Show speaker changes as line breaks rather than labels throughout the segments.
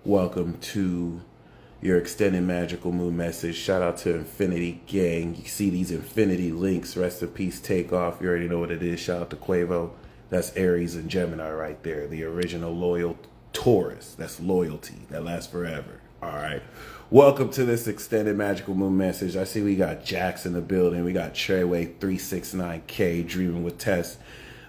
Welcome to your extended magical moon message. Shout out to Infinity Gang. You see these Infinity links. Rest in peace, Takeoff. You already know what it is. Shout out to Quavo. That's Aries and Gemini right there. The original loyal Taurus. That's loyalty. That lasts forever. All right. Welcome to this extended magical moon message. I see we got Jax in the building. We got Treyway 369K, Dreaming with Tess.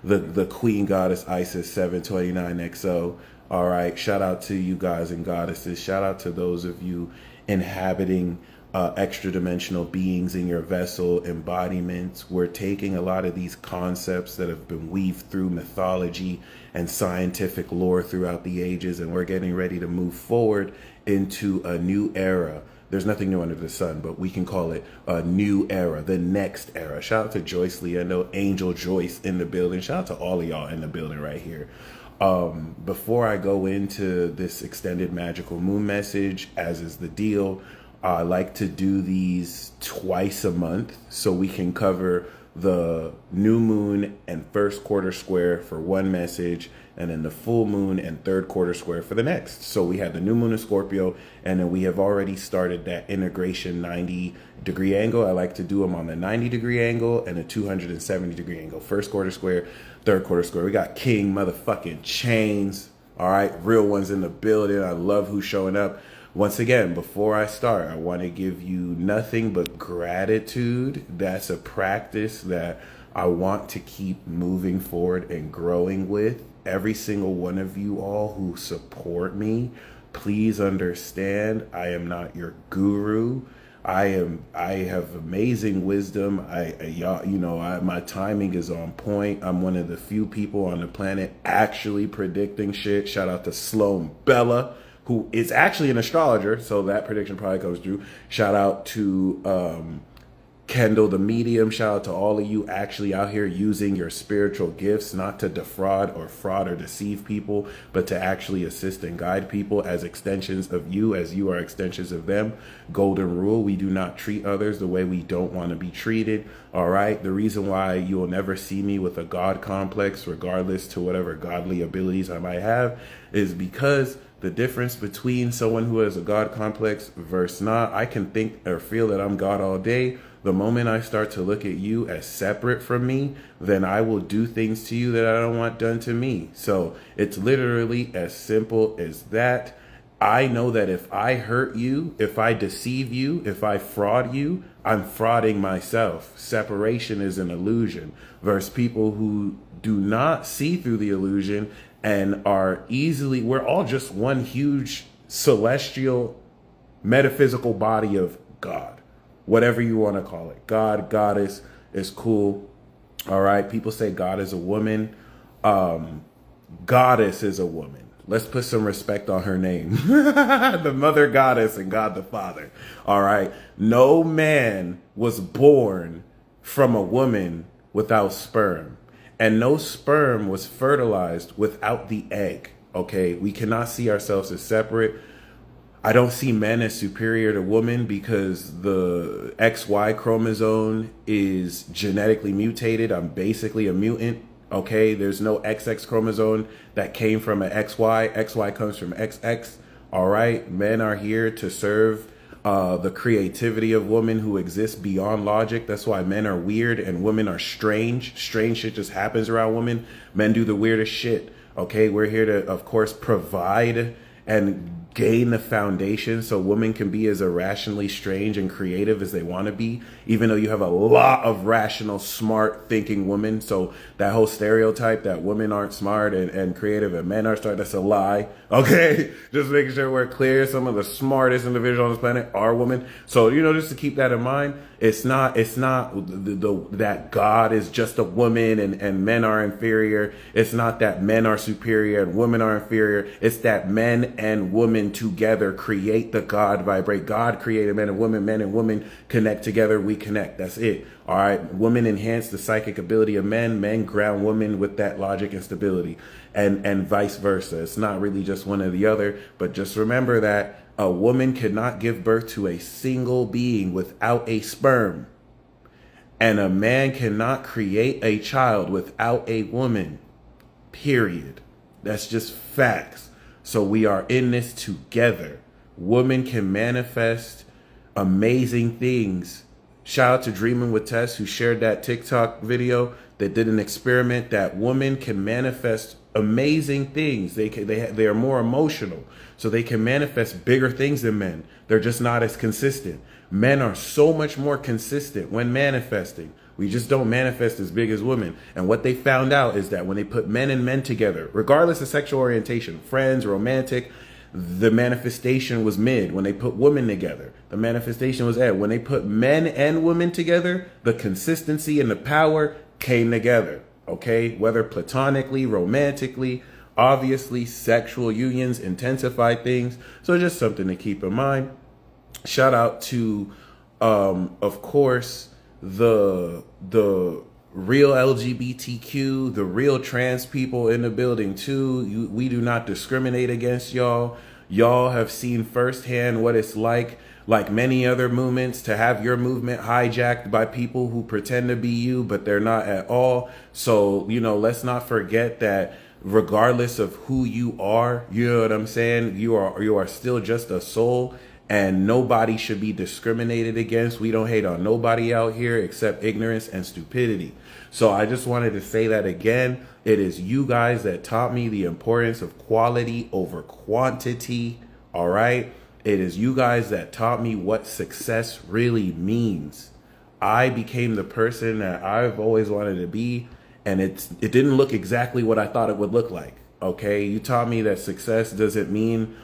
The Queen Goddess Isis 729XO. All right, shout out to you guys and goddesses. Shout out to those of you inhabiting extra dimensional beings in your vessel embodiments. We're taking a lot of these concepts that have been weaved through mythology and scientific lore throughout the ages, and we're getting ready to move forward into a new era. There's nothing new under the sun, but we can call it a new era, the next era. Shout out to Joyce Lee. I know Angel Joyce in the building. Shout out to all of y'all in the building right here. Before I go into this extended magical moon message, as is the deal, I like to do these twice a month so we can cover the new moon and first quarter square for one message, and then the full moon and third quarter square for the next. So we have the new moon in Scorpio, and then we have already started that integration 90-degree angle. I like to do them on the 90-degree angle and a 270-degree angle. First quarter square, third quarter square. We got King motherfucking Chains. All right, real ones in the building. I love who's showing up. Once again, before I start, I want to give you nothing but gratitude. That's a practice that I want to keep moving forward and growing with. Every single one of you all who support me, please understand I am not your guru. I have amazing wisdom. My timing is on point. I'm one of the few people on the planet actually predicting shit. Shout out to Sloan Bella, who is actually an astrologer, so that prediction probably goes through. Shout out to Kendall the medium. Shout out to all of you actually out here using your spiritual gifts, not to defraud or fraud or deceive people, but to actually assist and guide people as extensions of you, as you are extensions of them. Golden rule: we do not treat others the way we don't want to be treated. All right. The reason why you will never see me with a God complex, regardless to whatever godly abilities I might have, is because the difference between someone who has a God complex versus not, I can think or feel that I'm God all day. The moment I start to look at you as separate from me, then I will do things to you that I don't want done to me. So it's literally as simple as that. I know that if I hurt you, if I deceive you, if I fraud you, I'm frauding myself. Separation is an illusion versus people who do not see through the illusion and are easily, we're all just one huge celestial metaphysical body of God, whatever you want to call it. God, goddess is cool. All right. People say God is a woman. Goddess is a woman. Let's put some respect on her name. The mother goddess and God the Father. All right. No man was born from a woman without sperm. And no sperm was fertilized without the egg, okay? We cannot see ourselves as separate. I don't see men as superior to women because the XY chromosome is genetically mutated. I'm basically a mutant, okay? There's no XX chromosome that came from an XY. XY comes from XX, all right? Men are here to serve the creativity of women who exist beyond logic. That's why men are weird and women are strange. Strange shit just happens around women. Men do the weirdest shit. Okay, we're here to, of course, provide and gain the foundation so women can be as irrationally strange and creative as they want to be, even though you have a lot of rational, smart thinking women. So that whole stereotype that women aren't smart and creative and men are smart, that's a lie. Okay, just making sure we're clear. Some of the smartest individuals on this planet are women. So, just to keep that in mind, it's not that God is just a woman and men are inferior. It's not that men are superior and women are inferior. It's that men and women together create the God vibrate. God created men and women connect together. We connect. That's it. All right. Women enhance the psychic ability of men. Men ground women with that logic and stability, and vice versa. It's not really just one or the other, but just remember that a woman cannot give birth to a single being without a sperm, and a man cannot create a child without a woman, period. That's just facts. So we are in this together. Women can manifest amazing things. Shout out to Dreaming with Tess, who shared that TikTok video that did an experiment that women can manifest amazing things. They are more emotional, so they can manifest bigger things than men. They're just not as consistent. Men are so much more consistent when manifesting. We just don't manifest as big as women. And what they found out is that when they put men and men together, regardless of sexual orientation, friends, romantic, the manifestation was mid. When they put women together, the manifestation was ed. When they put men and women together, the consistency and the power came together. Okay, whether platonically, romantically, obviously sexual unions intensify things. So just something to keep in mind. Shout out to, of course, the real LGBTQ, the real trans people in the building too. We do not discriminate against y'all. Y'all have seen firsthand what it's like many other movements, to have your movement hijacked by people who pretend to be you, but they're not at all. So, let's not forget that regardless of who you are, you know what I'm saying? You are still just a soul. And nobody should be discriminated against. We don't hate on nobody out here except ignorance and stupidity. So I just wanted to say that again. It is you guys that taught me the importance of quality over quantity. All right. It is you guys that taught me what success really means. I became the person that I've always wanted to be. And it didn't look exactly what I thought it would look like. Okay. You taught me that success doesn't mean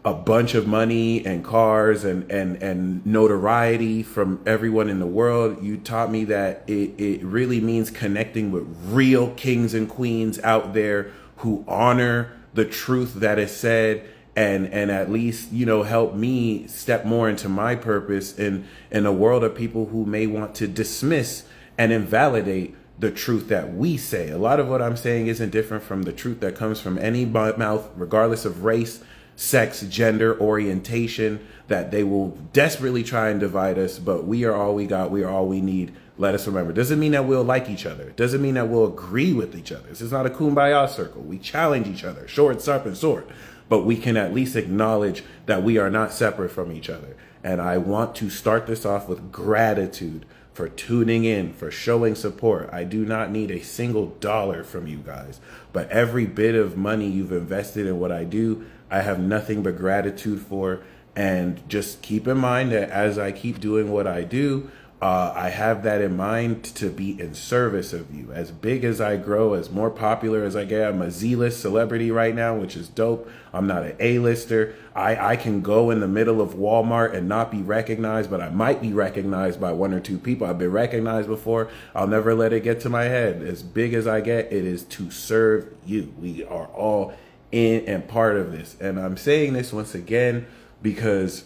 a bunch of money and cars and notoriety from everyone in the world. You taught me that it really means connecting with real kings and queens out there who honor the truth that is said and at least, help me step more into my purpose in a world of people who may want to dismiss and invalidate the truth that we say. A lot of what I'm saying isn't different from the truth that comes from any mouth, regardless of race, sex, gender, orientation, that they will desperately try and divide us, but we are all we got. We are all we need. Let us remember. Doesn't mean that we'll like each other. Doesn't mean that we'll agree with each other. This is not a kumbaya circle. We challenge each other, short, sharp, and sword, but we can at least acknowledge that we are not separate from each other. And I want to start this off with gratitude for tuning in, for showing support. I do not need a single dollar from you guys, but every bit of money you've invested in what I do, I have nothing but gratitude for. And just keep in mind that as I keep doing what I do, I have that in mind to be in service of you. As big as I grow, as more popular as I get, I'm a Z-list celebrity right now, which is dope. I'm not an A-lister. I can go in the middle of Walmart and not be recognized, but I might be recognized by one or two people. I've been recognized before. I'll never let it get to my head. As big as I get, it is to serve you. We are all in and part of this. And I'm saying this once again because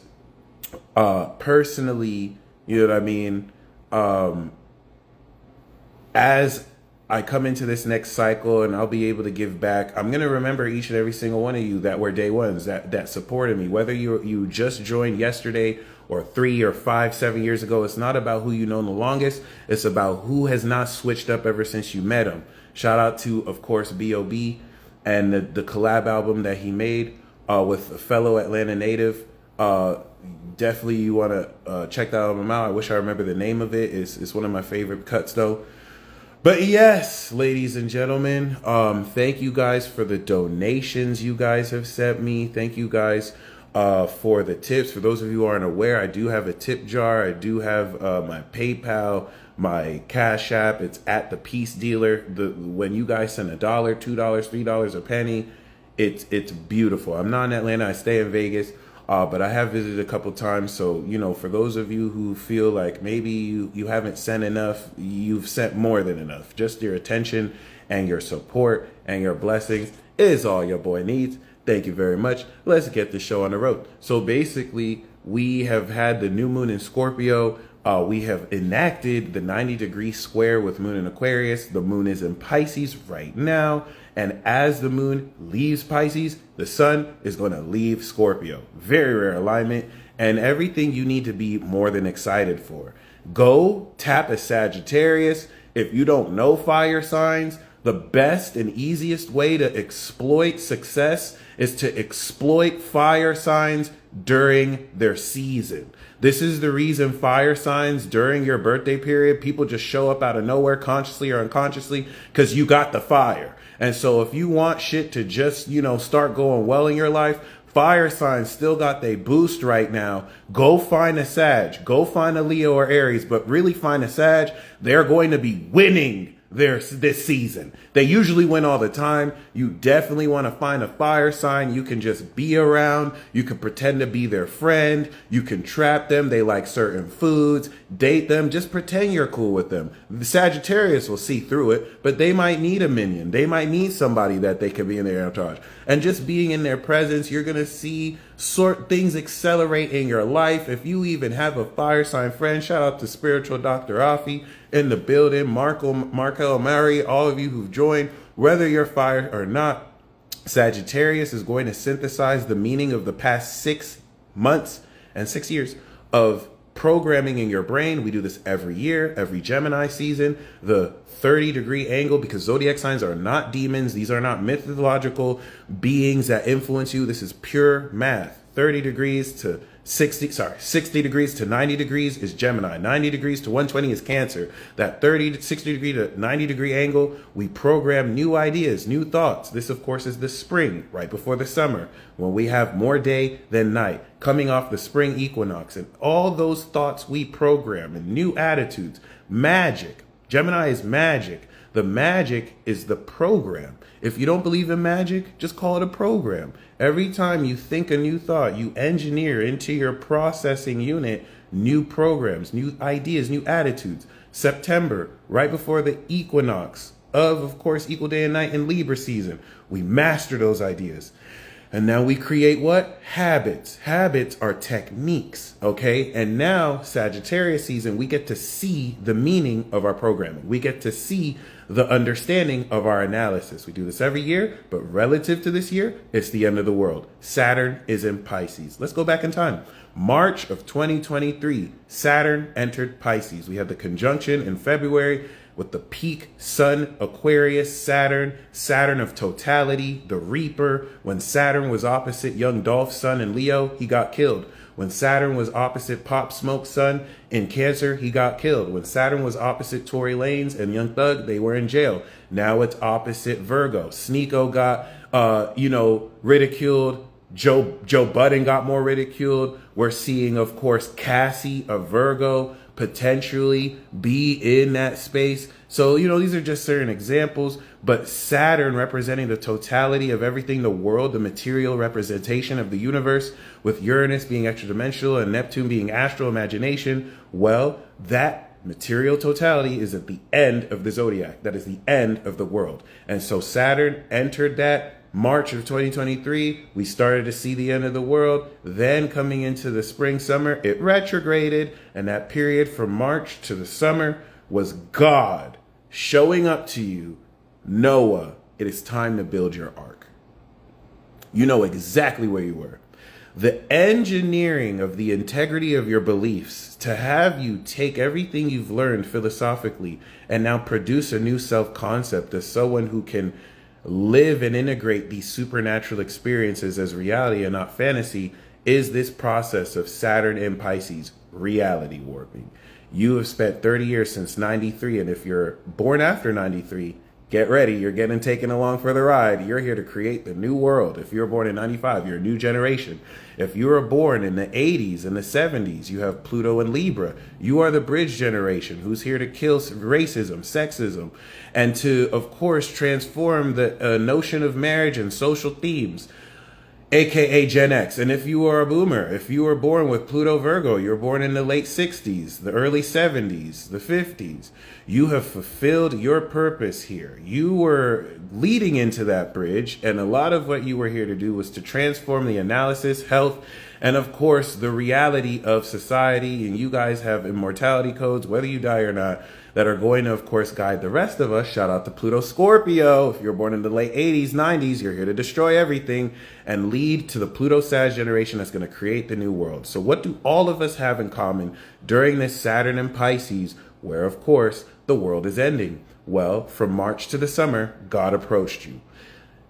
personally, you know what I mean? As I come into this next cycle and I'll be able to give back, I'm going to remember each and every single one of you that were day ones, that supported me. Whether you just joined yesterday or 3 or 5, 7 years ago, it's not about who you know the longest. It's about who has not switched up ever since you met him. Shout out to, of course, B.O.B. and the collab album that he made with a fellow Atlanta native. Definitely you want to check that album out. I wish I remember the name of it. It's one of my favorite cuts though. But yes, ladies and gentlemen, thank you guys for the donations you guys have sent me. Thank you guys for the tips. For those of you who aren't aware, I do have a tip jar. I do have my PayPal, my Cash App. It's at the Peace Dealer. When you guys send $1, $2, $3, a penny, it's beautiful. I'm not in Atlanta. I stay in Vegas. But I have visited a couple times. So, for those of you who feel like maybe you haven't sent enough, you've sent more than enough. Just your attention and your support and your blessings is all your boy needs. Thank you very much. Let's get the show on the road. So basically, we have had the new moon in Scorpio. We have enacted the 90-degree square with moon in Aquarius. The moon is in Pisces right now. And as the moon leaves Pisces, the sun is going to leave Scorpio. Very rare alignment and everything you need to be more than excited for. Go tap a Sagittarius. If you don't know fire signs, The best and easiest way to exploit success is to exploit fire signs during their season. This is the reason fire signs during your birthday period, people just show up out of nowhere consciously or unconsciously because you got the fire. And so if you want shit to just, start going well in your life, fire signs still got they boost right now. Go find a Sag, go find a Leo or Aries, but really find a Sag. They're going to be winning this season. They usually win all the time. You definitely want to find a fire sign you can just be around. You can pretend to be their friend. You can trap them. They like certain foods. Date them. Just pretend you're cool with them. The Sagittarius will see through it, but they might need a minion. They might need somebody that they can be in their entourage. And just being in their presence, you're going to see things accelerate in your life. If you even have a fire sign friend, shout out to Spiritual Dr. Afi in the building, Markel Mary, all of you who've joined, whether you're fire or not, Sagittarius is going to synthesize the meaning of the past 6 months and 6 years of programming in your brain. We do this every year, every Gemini season, the 30-degree angle, because zodiac signs are not demons. These are not mythological beings that influence you. This is pure math. 30 degrees to 60 degrees to 90 degrees is Gemini. 90 degrees to 120 is Cancer. That 30 to 60 degree to 90 degree angle, we program new ideas, new thoughts. This, of course, is the spring, right before the summer, when we have more day than night, coming off the spring equinox. And all those thoughts we program and new attitudes. Magic. Gemini is magic. The magic is the program. If you don't believe in magic, just call it a program. Every time you think a new thought, you engineer into your processing unit new programs, new ideas, new attitudes. September, right before the equinox of course, equal day and night in Libra season. We master those ideas. And now we create what? Habits. Habits are techniques, okay? And now, Sagittarius season, we get to see the meaning of our programming. We get to see the understanding of our analysis. We do this every year, but relative to this year, it's the end of the world. Saturn is in Pisces. Let's go back in time. March of 2023, Saturn entered Pisces. We had the conjunction in February with the peak Sun, Aquarius, Saturn of totality, the Reaper. When Saturn was opposite young Dolph's sun in Leo, he got killed. When Saturn was opposite Pop Smoke's sun in Cancer, he got killed. When Saturn was opposite Tory Lanez and Young Thug, they were in jail. Now it's opposite Virgo. Sneeko got, ridiculed. Joe Budden got more ridiculed. We're seeing, of course, Cassie, a Virgo, potentially be in that space. So, these are just certain examples, but Saturn representing the totality of everything, the world, the material representation of the universe, with Uranus being extra-dimensional and Neptune being astral imagination. Well, that material totality is at the end of the zodiac. That is the end of the world. And so Saturn entered that March of 2023, we started to see the end of the world. Then coming into the spring, summer, it retrograded. And that period from March to the summer was God showing up to you. Noah, it is time to build your ark. You know exactly where you were. The engineering of the integrity of your beliefs to have you take everything you've learned philosophically and now produce a new self-concept as someone who can live and integrate these supernatural experiences as reality and not fantasy is this process of Saturn in Pisces, reality warping. You have spent 30 years since 93, and if you're born after 93, get ready. You're getting taken along for the ride. You're here to create the new world. If you were born in 95, you're a new generation. If you were born in the 80s and the 70s, you have Pluto and Libra. You are the bridge generation who's here to kill racism, sexism, and to, of course, transform the notion of marriage and social themes, aka Gen X. And if you are a boomer, if you were born with Pluto Virgo, you're born in the late 60s, the early 70s, the 50s, you have fulfilled your purpose here. You were leading into that bridge, and a lot of what you were here to do was to transform the analysis, health, and of course the reality of society. And you guys have immortality codes, whether you die or not, that are going to, of course, guide the rest of us. Shout out to Pluto Scorpio. If you're born in the late 80s, 90s, you're here to destroy everything and lead to the Pluto Sag generation that's going to create the new world. So what do all of us have in common during this Saturn and Pisces, where, of course, the world is ending? Well, from March to the summer, God approached you.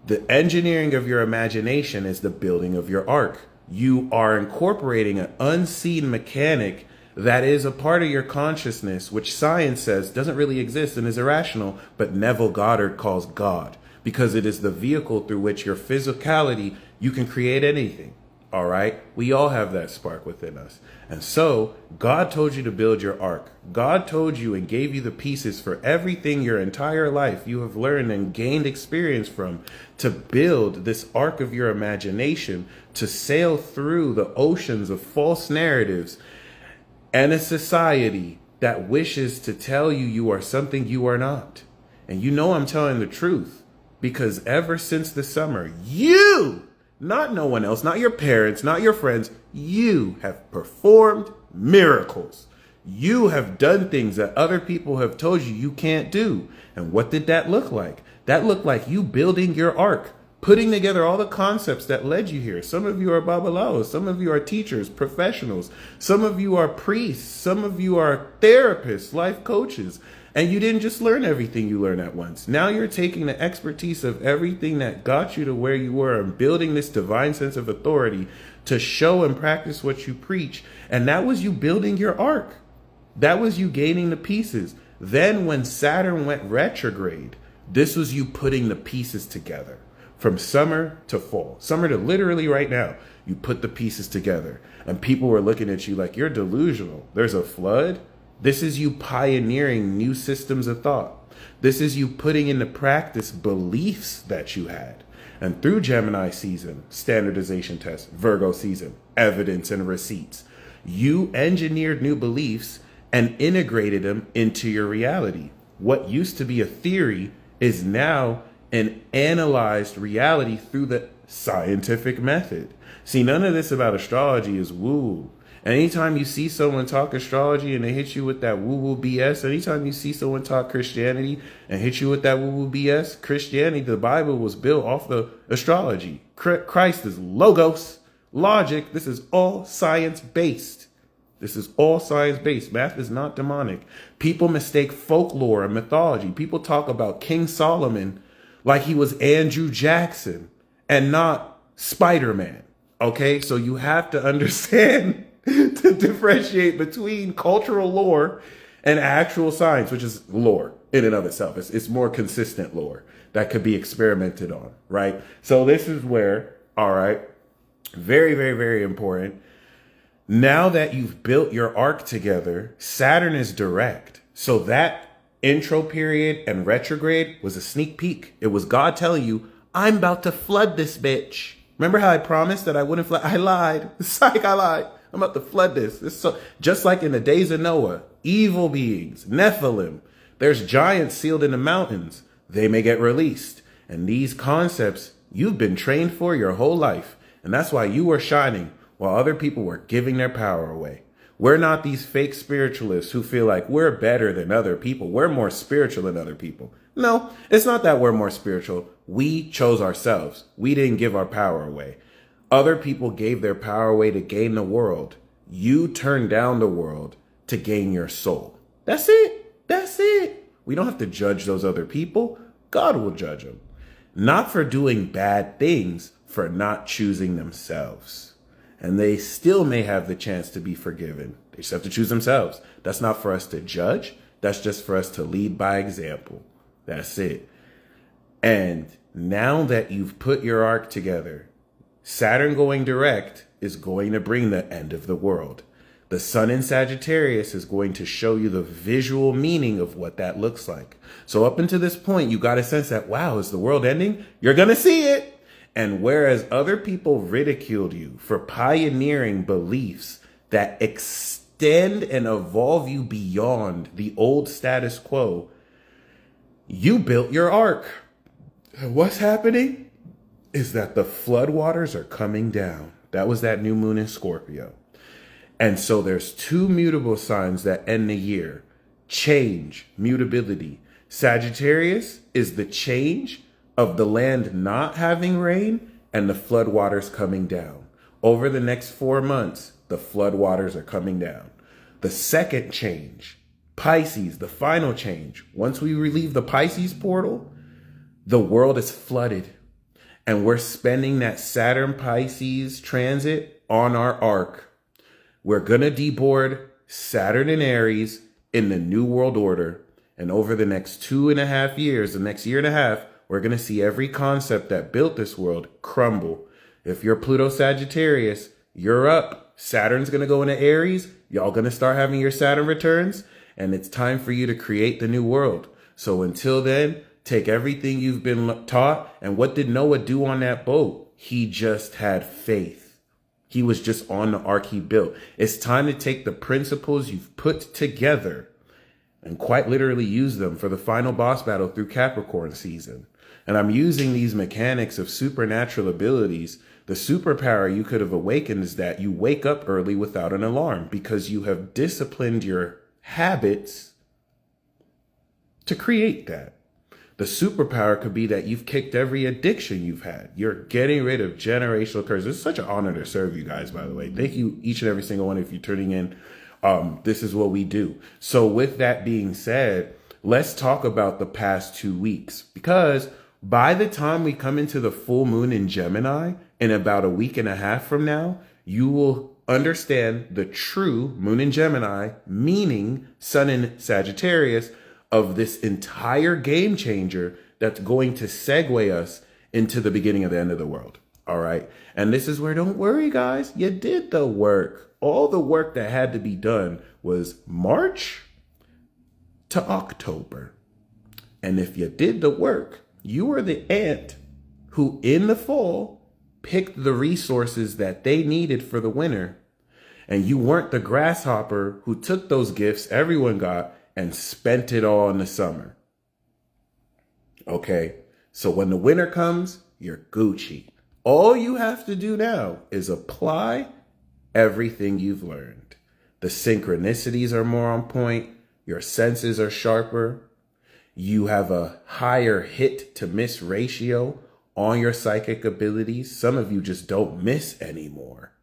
The engineering of your imagination is the building of your ark. You are incorporating an unseen mechanic that is a part of your consciousness, which science says doesn't really exist and is irrational, but Neville Goddard calls God, because it is the vehicle through which your physicality, you can create anything. All right? We all have that spark within us. And so God told you to build your ark. God told you and gave you the pieces for everything your entire life you have learned and gained experience from to build this ark of your imagination, to sail through the oceans of false narratives and a society that wishes to tell you you are something you are not. And you know I'm telling the truth, because ever since the summer, you, not no one else, not your parents, not your friends, you have performed miracles. You have done things that other people have told you you can't do. And what did that look like? That looked like you building your ark, putting together all the concepts that led you here. Some of you are babalaos, some of you are teachers, professionals, some of you are priests, some of you are therapists, life coaches. And you didn't just learn everything you learned at once. Now you're taking the expertise of everything that got you to where you were and building this divine sense of authority to show and practice what you preach. And that was you building your ark. That was you gaining the pieces. Then when Saturn went retrograde, this was you putting the pieces together. From summer to fall, summer to literally right now, you put the pieces together. And people were looking at you like, you're delusional. There's a flood. This is you pioneering new systems of thought. This is you putting into practice beliefs that you had. And through Gemini season, standardization test, Virgo season, evidence and receipts, you engineered new beliefs and integrated them into your reality. What used to be a theory is now an analyzed reality through the scientific method. See, none of this about astrology is woo. Anytime you see someone talk astrology and they hit you with that woo-woo BS, anytime you see someone talk Christianity and hit you with that woo-woo BS, Christianity, the Bible was built off the astrology. Christ is logos, logic. This is all science-based. This is all science-based. Math is not demonic. People mistake folklore and mythology. People talk about King Solomon like he was Andrew Jackson and not Spider-Man. Okay, so you have to understand to differentiate between cultural lore and actual science, which is lore in and of itself. It's more consistent lore that could be experimented on, right? So this is where, all right, very, very, very important. Now that you've built your arc together, Saturn is direct. So that intro period and retrograde was a sneak peek. It was God telling you, I'm about to flood this bitch. Remember how I promised that I wouldn't flood? I lied. Psych, I lied. I'm about to flood this. It's so, just like in the days of Noah, evil beings, Nephilim, there's giants sealed in the mountains. They may get released. And these concepts you've been trained for your whole life. And that's why you were shining while other people were giving their power away. We're not these fake spiritualists who feel like we're better than other people. We're more spiritual than other people. No, it's not that we're more spiritual. We chose ourselves. We didn't give our power away. Other people gave their power away to gain the world. You turned down the world to gain your soul. That's it. That's it. We don't have to judge those other people. God will judge them. Not for doing bad things, for not choosing themselves. And they still may have the chance to be forgiven. They just have to choose themselves. That's not for us to judge. That's just for us to lead by example. That's it. And now that you've put your arc together, Saturn going direct is going to bring the end of the world. The sun in Sagittarius is going to show you the visual meaning of what that looks like. So up until this point, you got a sense that, wow, is the world ending? You're going to see it. And whereas other people ridiculed you for pioneering beliefs that extend and evolve you beyond the old status quo, you built your ark. And what's happening is that the floodwaters are coming down. That was that new moon in Scorpio. And so there's two mutable signs that end the year. Change, mutability. Sagittarius is the change of the land not having rain and the floodwaters coming down. Over the next 4 months, the floodwaters are coming down. The second change Pisces, the final change. Once we relieve the Pisces portal, the world is flooded. And we're spending that Saturn Pisces transit on our arc. We're going to deboard Saturn and Aries in the New World Order. And over the next 2.5 years, the next year and a half, we're going to see every concept that built this world crumble. If you're Pluto Sagittarius, you're up. Saturn's going to go into Aries. Y'all going to start having your Saturn returns. And it's time for you to create the new world. So until then, take everything you've been taught. And what did Noah do on that boat? He just had faith. He was just on the ark he built. It's time to take the principles you've put together and quite literally use them for the final boss battle through Capricorn season. And I'm using these mechanics of supernatural abilities. The superpower you could have awakened is that you wake up early without an alarm because you have disciplined your habits to create that. The superpower could be that you've kicked every addiction you've had. You're getting rid of generational curses. It's such an honor to serve you guys, by the way. Thank you, each and every single one, if you're tuning in. This is what we do. So with that being said, let's talk about the past 2 weeks, because by the time we come into the full moon in Gemini in about a week and a half from now, you will understand the true moon in Gemini, meaning sun in Sagittarius, of this entire game changer that's going to segue us into the beginning of the end of the world. All right. And this is where, don't worry, guys, you did the work. All the work that had to be done was March to October. And if you did the work, you were the ant who in the fall picked the resources that they needed for the winter. And you weren't the grasshopper who took those gifts everyone got and spent it all in the summer. Okay, so when the winter comes, you're Gucci. All you have to do now is apply everything you've learned. The synchronicities are more on point. Your senses are sharper. You have a higher hit to miss ratio on your psychic abilities. Some of you just don't miss anymore.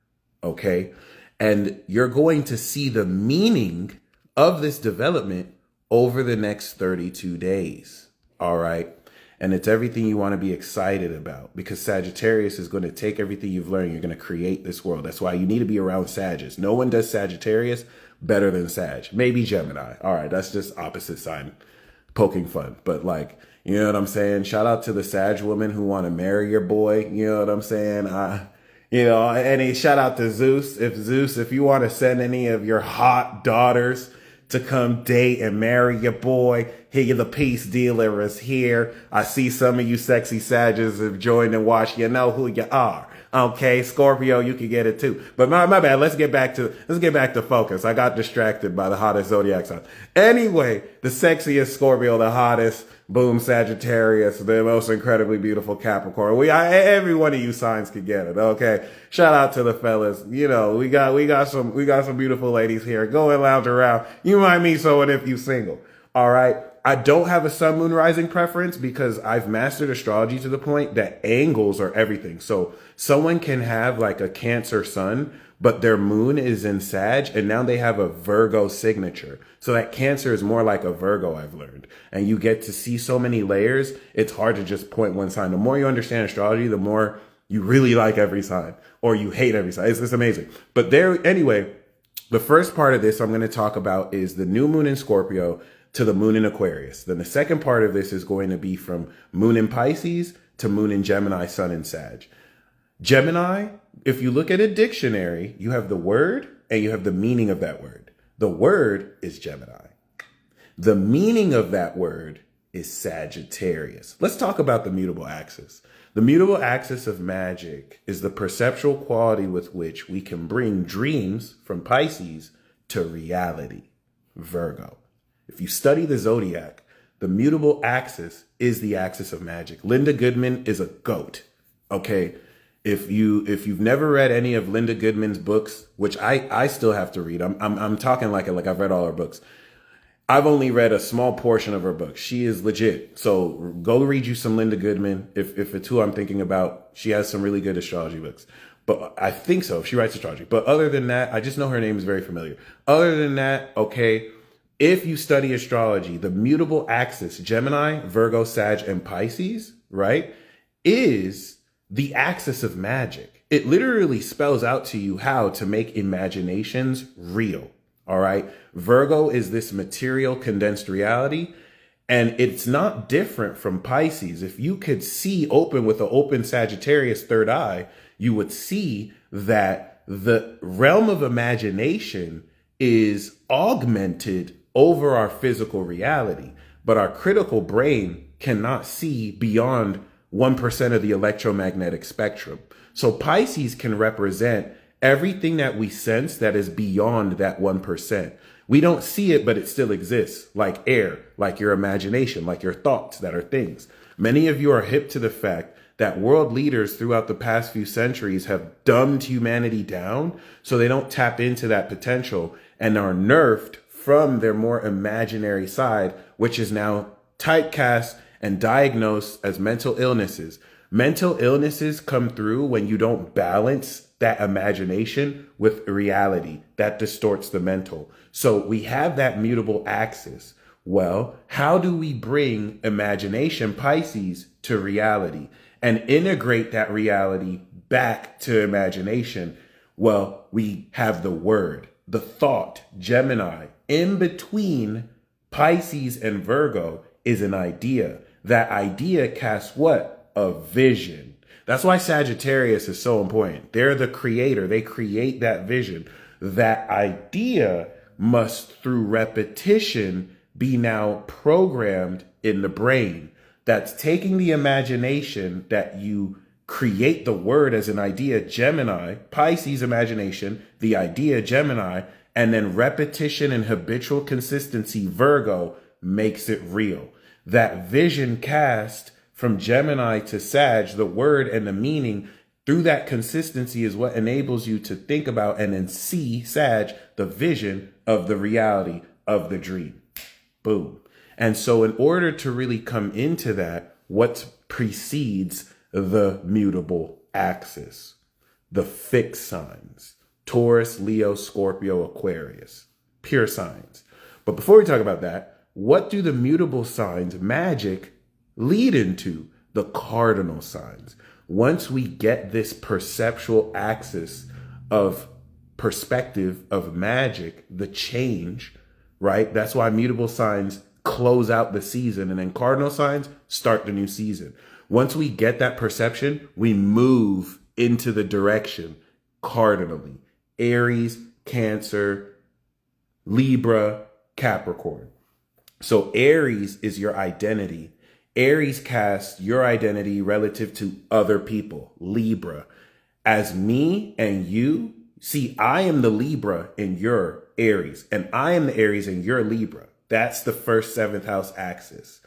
Okay, and you're going to see the meaning of this development over the next 32 days. All right. And it's everything you want to be excited about, because Sagittarius is going to take everything you've learned. You're going to create this world. That's why you need to be around Sagittarius. No one does Sagittarius better than Sag. Maybe Gemini. All right. That's just opposite sign poking fun. But like, you know what I'm saying? Shout out to the Sag women who want to marry your boy. You know what I'm saying? Any shout out to Zeus. If you want to send any of your hot daughters to come date and marry your boy, here, the peace dealer is here. I see some of you sexy Sages have joined and watched. You know who you are. Okay, Scorpio, you can get it too. But my bad. Let's get back to focus. I got distracted by the hottest zodiac sign. Anyway, the sexiest Scorpio, the hottest, boom, Sagittarius, the most incredibly beautiful Capricorn. Every one of you signs can get it. Okay, shout out to the fellas. You know, we got some beautiful ladies here. Go and lounge around. You might meet someone if you single. All right. I don't have a sun, moon, rising preference because I've mastered astrology to the point that angles are everything. So someone can have like a Cancer sun, but their moon is in Sag, and now they have a Virgo signature. So that Cancer is more like a Virgo, I've learned. And you get to see so many layers, it's hard to just point one sign. The more you understand astrology, the more you really like every sign, or you hate every sign. It's amazing. But anyway, the first part of this I'm going to talk about is the new moon in Scorpio to the moon in Aquarius. Then the second part of this is going to be from moon in Pisces to moon in Gemini, sun in Sag. Gemini, if you look at a dictionary, you have the word and you have the meaning of that word. The word is Gemini. The meaning of that word is Sagittarius. Let's talk about the mutable axis. The mutable axis of magic is the perceptual quality with which we can bring dreams from Pisces to reality, Virgo. If you study the zodiac, the mutable axis is the axis of magic. Linda Goodman is a goat. Okay. If you've never read any of Linda Goodman's books, which I still have to read, I'm talking like I've read all her books. I've only read a small portion of her books. She is legit. So go read you some Linda Goodman. If it's who I'm thinking about, she has some really good astrology books. But I think so. She writes astrology. But other than that, I just know her name is very familiar. Other than that, okay. If you study astrology, the mutable axis, Gemini, Virgo, Sag, and Pisces, right, is the axis of magic. It literally spells out to you how to make imaginations real. All right. Virgo is this material condensed reality. And it's not different from Pisces. If you could see open with an open Sagittarius third eye, you would see that the realm of imagination is augmented over our physical reality. But our critical brain cannot see beyond 1% of the electromagnetic spectrum. So Pisces can represent everything that we sense that is beyond that 1%. We don't see it, but it still exists, like air, like your imagination, like your thoughts that are things. Many of you are hip to the fact that world leaders throughout the past few centuries have dumbed humanity down so they don't tap into that potential and are nerfed from their more imaginary side, which is now typecast and diagnosed as mental illnesses. Mental illnesses come through when you don't balance that imagination with reality. That distorts the mental. So we have that mutable axis. Well, how do we bring imagination, Pisces, to reality and integrate that reality back to imagination? Well, we have the word, the thought, Gemini. In between Pisces and Virgo is an idea. That idea casts what? A vision. That's why Sagittarius is so important. They're the creator. They create that vision. That idea must, through repetition, be now programmed in the brain. That's taking the imagination that you create the word as an idea, Gemini, Pisces imagination, the idea, Gemini, and then repetition and habitual consistency, Virgo, makes it real. That vision cast from Gemini to Sag, the word and the meaning through that consistency is what enables you to think about and then see, Sag, the vision of the reality of the dream. Boom. And so in order to really come into that, what precedes the mutable axis? The fixed signs. Taurus, Leo, Scorpio, Aquarius. Pure signs. But before we talk about that, what do the mutable signs, magic, lead into? The cardinal signs. Once we get this perceptual axis of perspective of magic, the change, right? That's why mutable signs close out the season and then cardinal signs start the new season. Once we get that perception, we move into the direction cardinally. Aries, Cancer, Libra, Capricorn. So Aries is your identity. Aries casts your identity relative to other people. Libra. As me and you, see, I am the Libra and you're Aries, and I am the Aries and you're Libra. That's the first seventh house axis.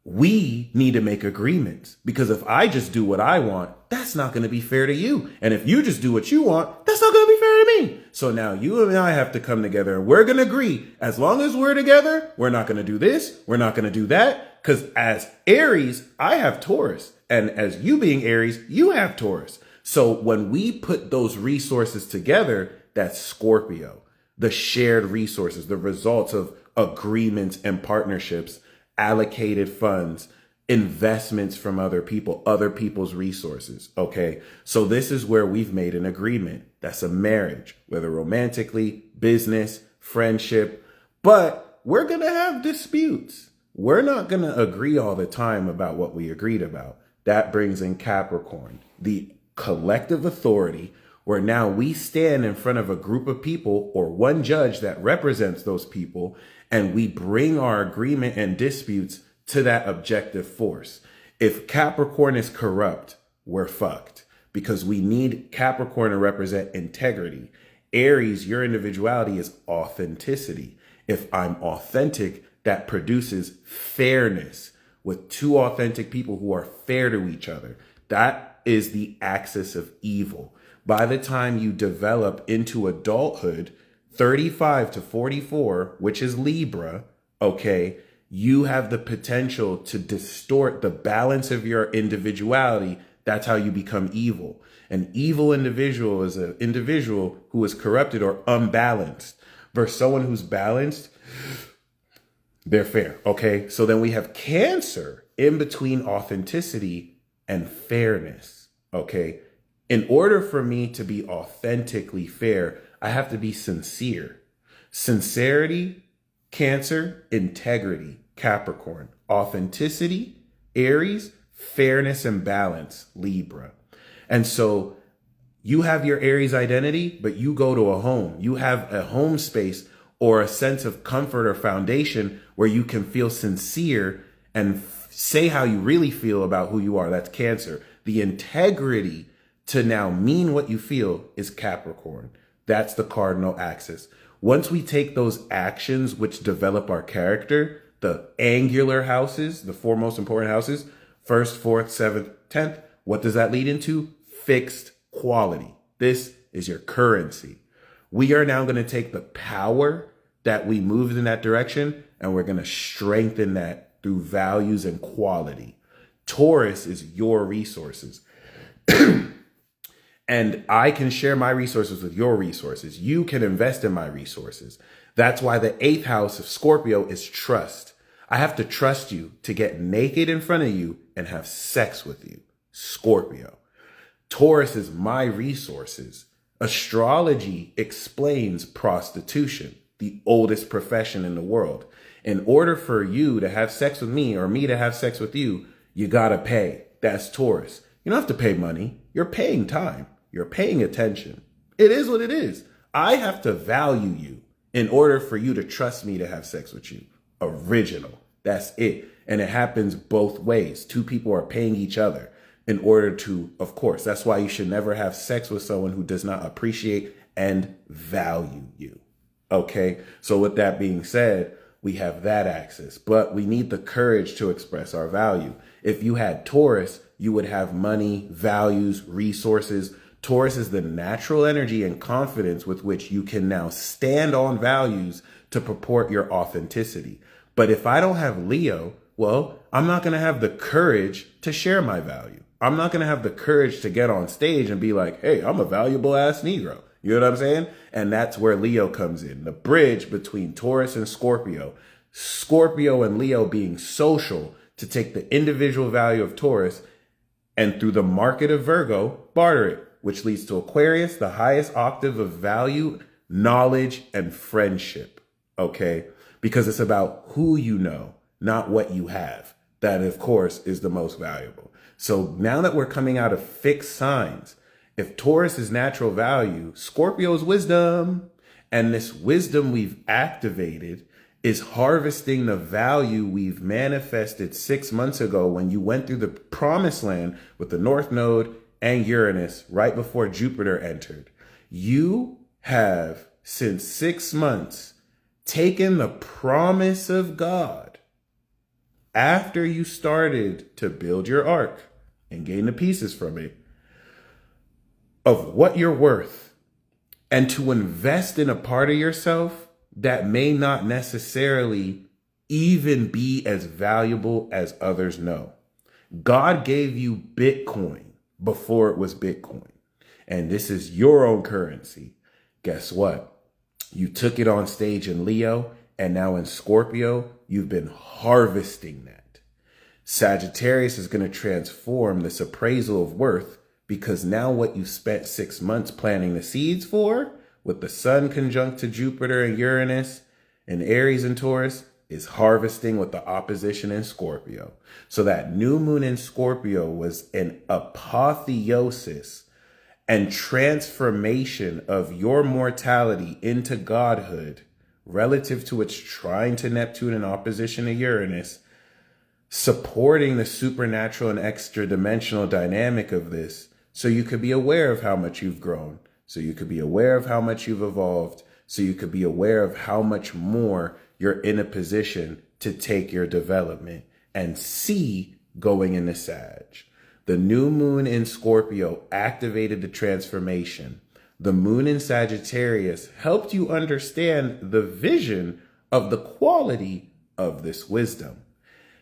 We need to make agreements, because if I just do what I want, that's not going to be fair to you. And if you just do what you want, that's not going to be fair to me. So now you and I have to come together and we're going to agree. As long as we're together, we're not going to do this. We're not going to do that. Because as Aries, I have Taurus. And as you being Aries, you have Taurus. So when we put those resources together, that's Scorpio. The shared resources, the results of agreements and partnerships, allocated funds, investments from other people, other people's resources. Okay. So this is where we've made an agreement. That's a marriage, whether romantically, business, friendship, but we're going to have disputes. We're not going to agree all the time about what we agreed about. That brings in Capricorn, the collective authority, where now we stand in front of a group of people or one judge that represents those people, and we bring our agreement and disputes to that objective force. If Capricorn is corrupt, we're fucked, because we need Capricorn to represent integrity. Aries, your individuality is authenticity. If I'm authentic, that produces fairness with two authentic people who are fair to each other. That is the axis of evil. By the time you develop into adulthood, 35 to 44, which is Libra, okay, you have the potential to distort the balance of your individuality. That's how you become evil. An evil individual is an individual who is corrupted or unbalanced, versus someone who's balanced. They're fair. Okay. So then we have Cancer in between authenticity and fairness. Okay. In order for me to be authentically fair, I have to be sincere. Sincerity, Cancer; integrity, Capricorn; authenticity, Aries; fairness and balance, Libra. And so you have your Aries identity, but you go to a home. You have a home space or a sense of comfort or foundation where you can feel sincere and say how you really feel about who you are. That's Cancer. The integrity to now mean what you feel is Capricorn. That's the cardinal axis. Once we take those actions which develop our character, the angular houses, the four most important houses, 1st, 4th, 7th, 10th, what does that lead into? Fixed quality. This is your currency. We are now going to take the power that we moved in that direction and we're going to strengthen that through values and quality. Taurus is your resources. And I can share my resources with your resources. You can invest in my resources. That's why the 8th house of Scorpio is trust. I have to trust you to get naked in front of you and have sex with you. Scorpio. Taurus is my resources. Astrology explains prostitution, the oldest profession in the world. In order for you to have sex with me or me to have sex with you, you gotta pay. That's Taurus. You don't have to pay money. You're paying time. You're paying attention. It is what it is. I have to value you in order for you to trust me to have sex with you. Original. That's it. And it happens both ways. Two people are paying each other in order to, of course, that's why you should never have sex with someone who does not appreciate and value you. Okay. So with that being said, we have that axis, but we need the courage to express our value. If you had Taurus, you would have money, values, resources. Taurus is the natural energy and confidence with which you can now stand on values to purport your authenticity. But if I don't have Leo, well, I'm not going to have the courage to share my value. I'm not going to have the courage to get on stage and be like, hey, I'm a valuable ass Negro. You know what I'm saying? And that's where Leo comes in. The bridge between Taurus and Scorpio. Scorpio and Leo being social to take the individual value of Taurus and through the market of Virgo, barter it, which leads to Aquarius, the highest octave of value, knowledge, and friendship. Okay? Because it's about who you know, not what you have. That, of course, is the most valuable. So now that we're coming out of fixed signs, if Taurus is natural value, Scorpio is wisdom. And this wisdom we've activated is harvesting the value we've manifested 6 months ago when you went through the promised land with the North Node and Uranus right before Jupiter entered. You have, since 6 months, taken the promise of God after you started to build your ark and gain the pieces from it of what you're worth and to invest in a part of yourself that may not necessarily even be as valuable as others know. God gave you Bitcoin before it was Bitcoin. And this is your own currency. Guess what? You took it on stage in Leo, and now in Scorpio, you've been harvesting that. Sagittarius is going to transform this appraisal of worth because now what you spent 6 months planting the seeds for, with the sun conjunct to Jupiter and Uranus and Aries and Taurus, is harvesting with the opposition in Scorpio. So that new moon in Scorpio was an apotheosis and transformation of your mortality into godhood relative to its trine to Neptune and opposition to Uranus, supporting the supernatural and extra dimensional dynamic of this so you could be aware of how much you've grown, so you could be aware of how much you've evolved, so you could be aware of how much more you're in a position to take your development and see going into Sag. The new moon in Scorpio activated the transformation. The moon in Sagittarius helped you understand the vision of the quality of this wisdom.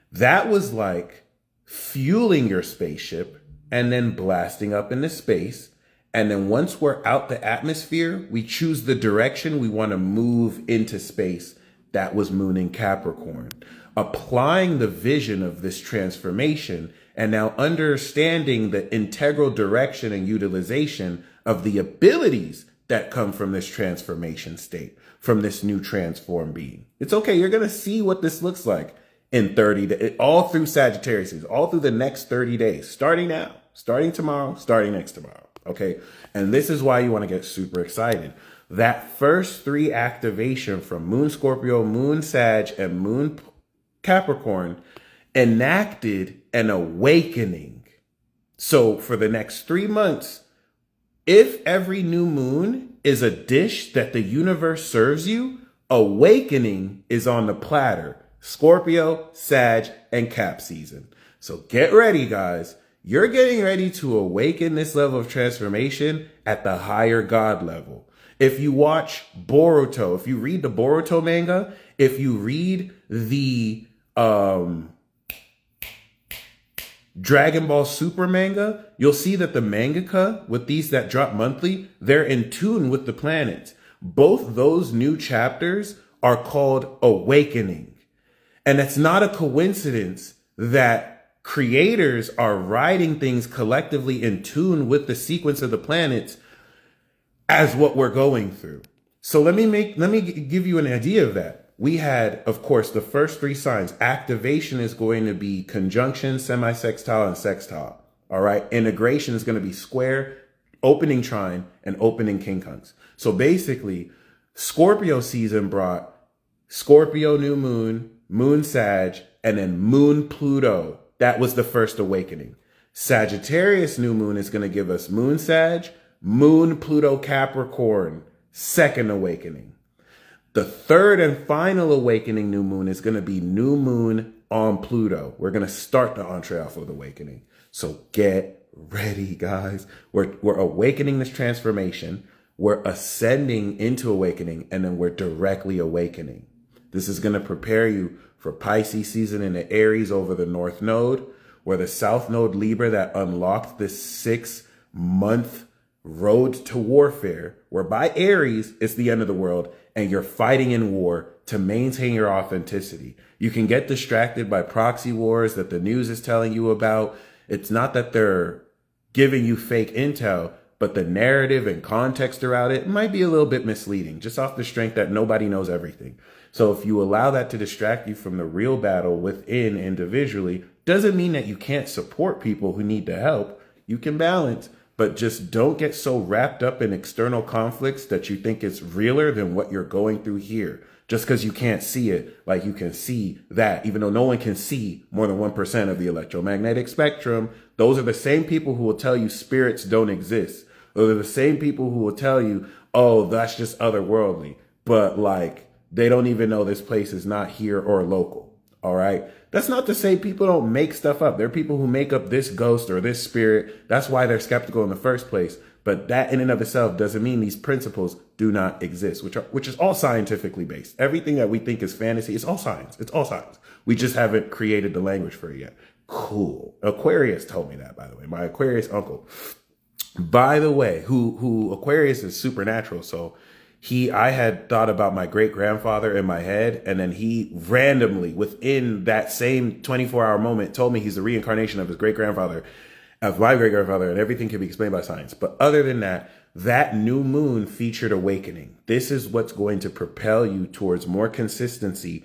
That was like fueling your spaceship and then blasting up into space. And then once we're out the atmosphere, we choose the direction we want to move into space. that was moon in Capricorn. Applying the vision of this transformation and now understanding the integral direction and utilization of the abilities that come from this transformation state, from this new transformed being. It's okay. You're going to see what this looks like in 30 days, all through Sagittarius, all through the next 30 days, starting now, starting tomorrow, starting next tomorrow. Okay. And this is why you want to get super excited. That first 3 activation from Moon Scorpio, Moon Sag, and Moon Capricorn enacted an awakening. So for the next 3 months, if every new moon is a dish that the universe serves you, awakening is on the platter. Scorpio, Sag, and Cap season. So get ready, guys. You're getting ready to awaken this level of transformation at the higher God level. If you watch Boruto, if you read the Boruto manga, if you read the Dragon Ball Super manga, you'll see that the mangaka with these that drop monthly, they're in tune with the planets. Both those new chapters are called Awakening. And it's not a coincidence that creators are writing things collectively in tune with the sequence of the planets as what we're going through. So let me give you an idea of that. We had, of course, the first 3 signs. Activation is going to be conjunction, semi-sextile, and sextile. All right. Integration is going to be square, opening trine, and opening quincunx. So basically, Scorpio season brought Scorpio new moon, Moon Sag, and then Moon Pluto. That was the first awakening. Sagittarius new moon is going to give us Moon Sag, Moon Pluto Capricorn, second awakening. The third and final awakening new moon is going to be new moon on Pluto. We're going to start the entree off with awakening. So get ready, guys. We're awakening this transformation. We're ascending into awakening, and then we're directly awakening. This is going to prepare you for Pisces season in the Aries over the North Node, where the South Node Libra that unlocked this 6-month road to warfare, where by Aries, it's the end of the world, and you're fighting in war to maintain your authenticity. You can get distracted by proxy wars that the news is telling you about. It's not that they're giving you fake intel, but the narrative and context around it might be a little bit misleading, just off the strength that nobody knows everything. So if you allow that to distract you from the real battle within individually, doesn't mean that you can't support people who need the help. You can balance, but just don't get so wrapped up in external conflicts that you think it's realer than what you're going through here. Just because you can't see it, like you can see that, even though no one can see more than 1% of the electromagnetic spectrum. Those are the same people who will tell you spirits don't exist. Those are the same people who will tell you, oh, that's just otherworldly. But like, they don't even know this place is not here or local. All right. That's not to say people don't make stuff up. There are people who make up this ghost or this spirit. That's why they're skeptical in the first place. But that in and of itself doesn't mean these principles do not exist, which is all scientifically based. Everything that we think is fantasy, it's all science. It's all science. We just haven't created the language for it yet. Cool. Aquarius told me that, by the way. My Aquarius uncle. By the way, who Aquarius is supernatural. So I had thought about my great grandfather in my head, and then he randomly within that same 24-hour moment told me he's the reincarnation of his great grandfather, of my great grandfather, and everything can be explained by science. But other than that, that new moon featured awakening. This is what's going to propel you towards more consistency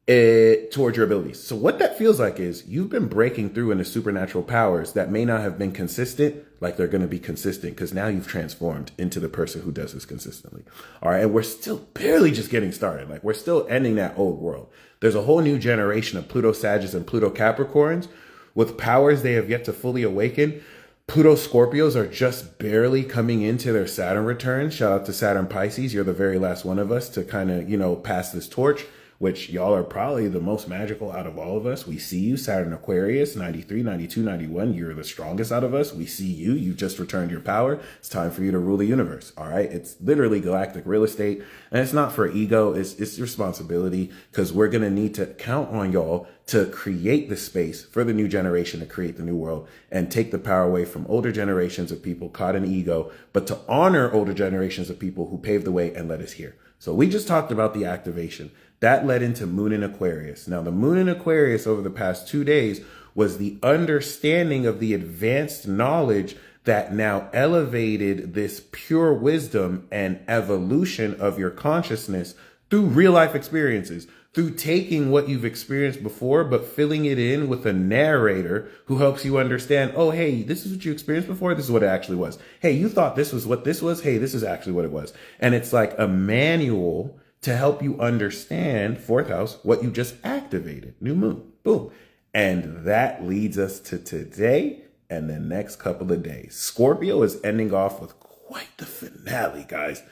towards your abilities. So what that feels like is you've been breaking through into supernatural powers that may not have been consistent, like they're going to be consistent because now you've transformed into the person who does this consistently. All right. And we're still barely just getting started. Like we're still ending that old world. There's a whole new generation of Pluto Sagittarius and Pluto Capricorns with powers they have yet to fully awaken. Pluto Scorpios are just barely coming into their Saturn return. Shout out to Saturn Pisces. You're the very last one of us to kind of, pass this torch, which y'all are probably the most magical out of all of us. We see you, Saturn Aquarius, 93, 92, 91. You're the strongest out of us. We see you. You've just returned your power. It's time for you to rule the universe. All right. It's literally galactic real estate. And it's not for ego. It's responsibility, because we're going to need to count on y'all to create the space for the new generation to create the new world and take the power away from older generations of people caught in ego, but to honor older generations of people who paved the way and led us here. So we just talked about the activation. That led into Moon in Aquarius. Now, the Moon in Aquarius over the past 2 days was the understanding of the advanced knowledge that now elevated this pure wisdom and evolution of your consciousness through real life experiences, through taking what you've experienced before, but filling it in with a narrator who helps you understand, oh, hey, this is what you experienced before. This is what it actually was. Hey, you thought this was what this was. Hey, this is actually what it was. And it's like a manual to help you understand, fourth house, what you just activated. New moon. Boom. And that leads us to today and the next couple of days. Scorpio is ending off with quite the finale, guys.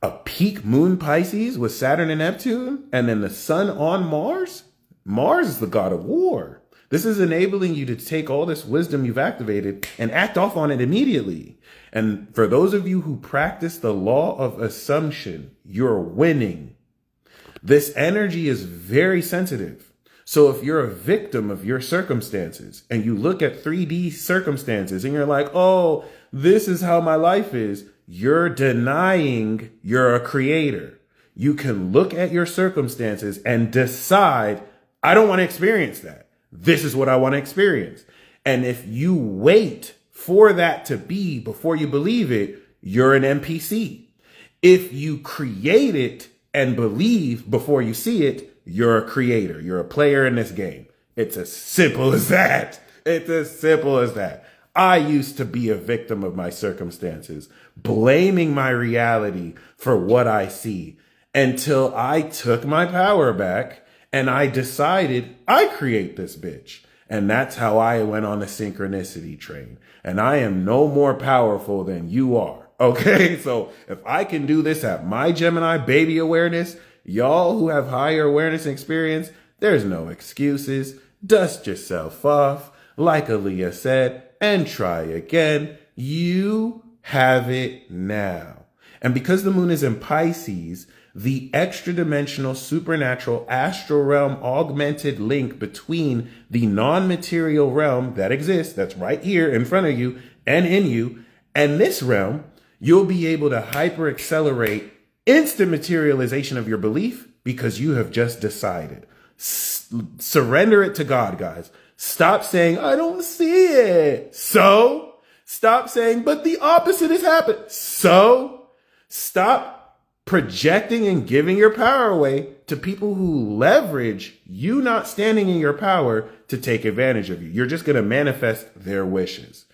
A peak moon Pisces with Saturn and Neptune, and then the sun on Mars. Mars is the god of war. This is enabling you to take all this wisdom you've activated and act off on it immediately. And for those of you who practice the law of assumption, you're winning. This energy is very sensitive. So if you're a victim of your circumstances and you look at 3D circumstances and you're like, oh, this is how my life is, you're denying you're a creator. You can look at your circumstances and decide, I don't want to experience that. This is what I want to experience. And if you wait for that to be before you believe it, you're an NPC. If you create it and believe before you see it, you're a creator. You're a player in this game. It's as simple as that. It's as simple as that. I used to be a victim of my circumstances, blaming my reality for what I see until I took my power back and I decided I create this bitch. And that's how I went on the synchronicity train. And I am no more powerful than you are. Okay, so if I can do this at my Gemini baby awareness, y'all who have higher awareness and experience, there's no excuses. Dust yourself off, like Aaliyah said, and try again. You have it now. And because the moon is in Pisces, the extra dimensional, supernatural, astral realm augmented link between the non-material realm that exists, that's right here in front of you and in you, and this realm, you'll be able to hyper accelerate instant materialization of your belief because you have just decided. Surrender it to God, guys. Stop saying, I don't see it. So stop saying, but the opposite has happened. So stop projecting and giving your power away to people who leverage you not standing in your power to take advantage of you. You're just going to manifest their wishes.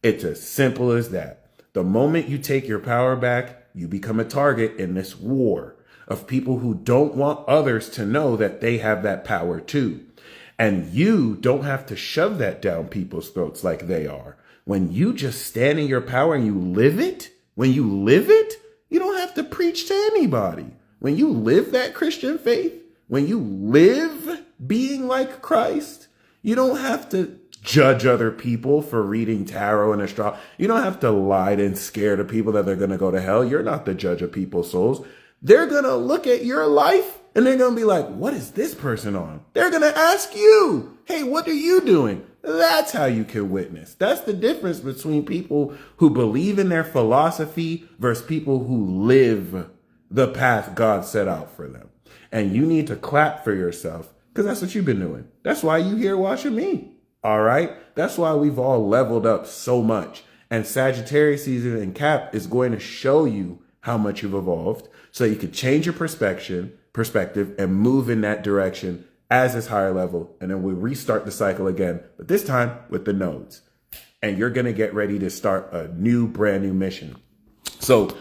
It's as simple as that. The moment you take your power back, you become a target in this war of people who don't want others to know that they have that power too. And you don't have to shove that down people's throats like they are. When you just stand in your power and you live it, you don't have to preach to anybody. When you live that Christian faith, when you live being like Christ, you don't have to judge other people for reading tarot and astrology. You don't have to lie and scare the people that they're going to go to hell. You're not the judge of people's souls. They're going to look at your life and they're going to be like, what is this person on? They're going to ask you, hey, what are you doing? That's how you can witness. That's the difference between people who believe in their philosophy versus people who live the path God set out for them. And you need to clap for yourself because that's what you've been doing. That's why you here watching me. All right. That's why we've all leveled up so much. And Sagittarius season and Cap is going to show you how much you've evolved so you could change your perspective and move in that direction as this higher level. And then we restart the cycle again, but this time with the nodes. And you're going to get ready to start a new, brand new mission. So